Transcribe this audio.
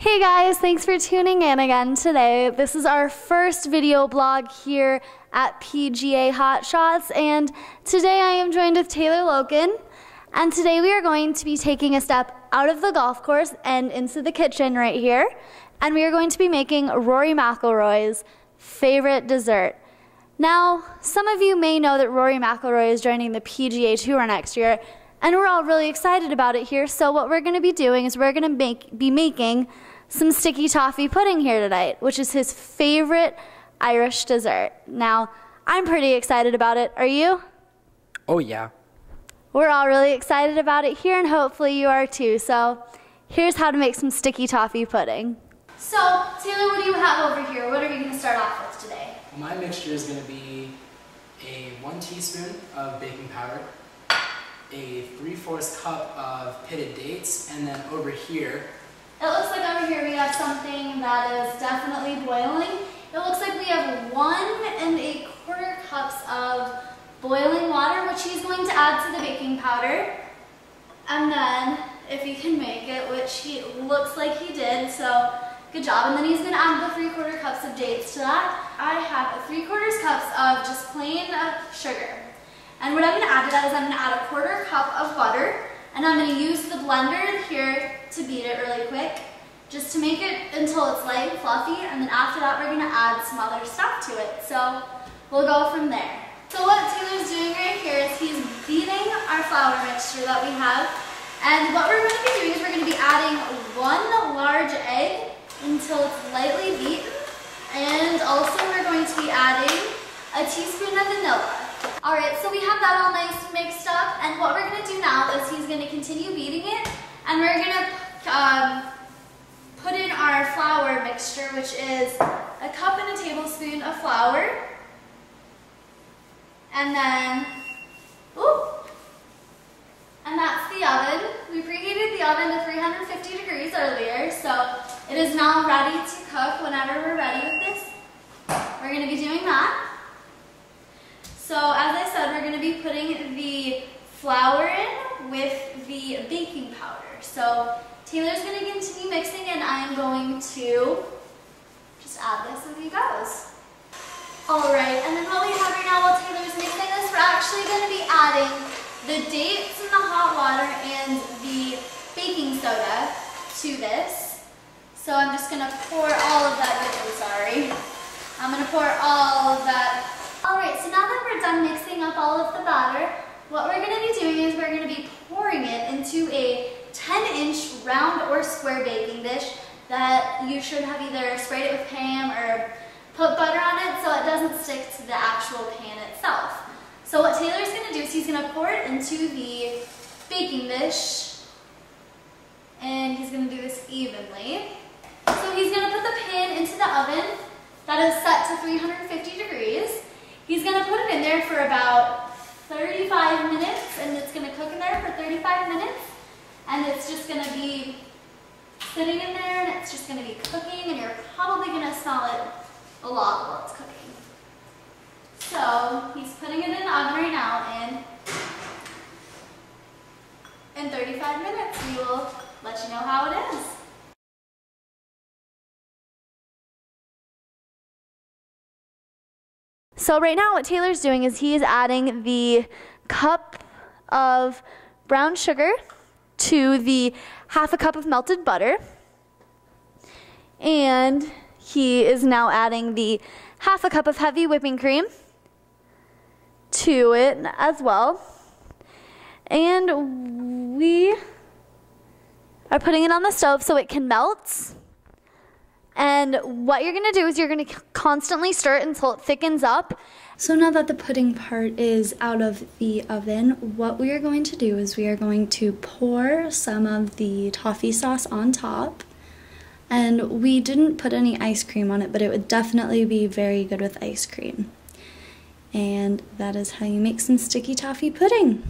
Hey guys, thanks for tuning in again today. This is our first video blog here at PGA Hot Shots, and today I am joined with Taylor Loken, and today we are going to be taking a step out of the golf course and into the kitchen right here, and we are going to be making Rory McIlroy's favorite dessert. Now, some of you may know that Rory McIlroy is joining the PGA Tour next year, and we're all really excited about it here, so what we're going to be doing is we're going to be making some sticky toffee pudding here tonight, which is his favorite Irish dessert. Now, I'm pretty excited about it. Are you? Oh yeah. We're all really excited about it here, and hopefully you are too. So here's how to make some sticky toffee pudding. So, Taylor, what do you have over here? What are we going to start off with today? My mixture is going to be a 1 teaspoon of baking powder, a 3/4 cup of pitted dates, and then over here, it looks like over here we have something that is definitely boiling. It looks like we have 1¼ cups of boiling water, which he's going to add to the baking powder. And then, if he can make it, which he looks like he did, so good job. And then he's going to add the 3/4 cups of dates to that. I have 3/4 cups of just plain sugar. And what I'm going to add to that is I'm going to add 1/4 cup of butter. And I'm going to use the blender here to beat it really quick, just to make it until it's light and fluffy, and then after that we're going to add some other stuff to it. So we'll go from there. So what Taylor's doing right here is he's beating our flour mixture that we have, and what we're going to be doing is we're going to be adding 1 large egg until it's lightly beaten, and also we're going to be adding a teaspoon of vanilla. Alright, so we have that all nice mixed up, and what we're going to do now is he's going to continue beating it, and we're going to put in our flour mixture, which is 1 cup and a tablespoon of flour, and then, and that's the oven. We preheated the oven to 350 degrees earlier, so it is now ready to cook whenever we're ready with this. We're going to be doing that. So as I said, we're going to be putting the flour in with the baking powder. So Taylor's going to continue mixing, and I'm going to just add this as he goes. Alright, and then what we have right now while Taylor's mixing this, we're actually going to be adding the dates in the hot water and the baking soda to this. So I'm just going to pour all of that, I'm going to pour all of that. Alright, so now that we're done mixing up all of the batter, what we're going to be doing is we're going to be pouring it into a 10-inch round or square baking dish that you should have either sprayed it with Pam or put butter on it so it doesn't stick to the actual pan itself. So what Taylor's going to do is he's going to pour it into the baking dish, and he's going to do this evenly. So he's going to put the pan into the oven that is set to 350 degrees. He's going to put it in there for about 35 minutes, and it's going to cook in there for 35 minutes, and it's just going to be sitting in there, and it's just going to be cooking, and you're probably going to smell it a lot while it's cooking. So he's putting it in the oven right now, and in 35 minutes we will let you know how it is. So right now what Taylor's doing is he is adding the cup of brown sugar to the 1/2 cup of melted butter. And he is now adding the 1/2 cup of heavy whipping cream to it as well. And we are putting it on the stove so it can melt. And what you're going to do is you're going to constantly stir it until it thickens up. So now that the pudding part is out of the oven, what we are going to do is we are going to pour some of the toffee sauce on top. And we didn't put any ice cream on it, but it would definitely be very good with ice cream. And that is how you make some sticky toffee pudding.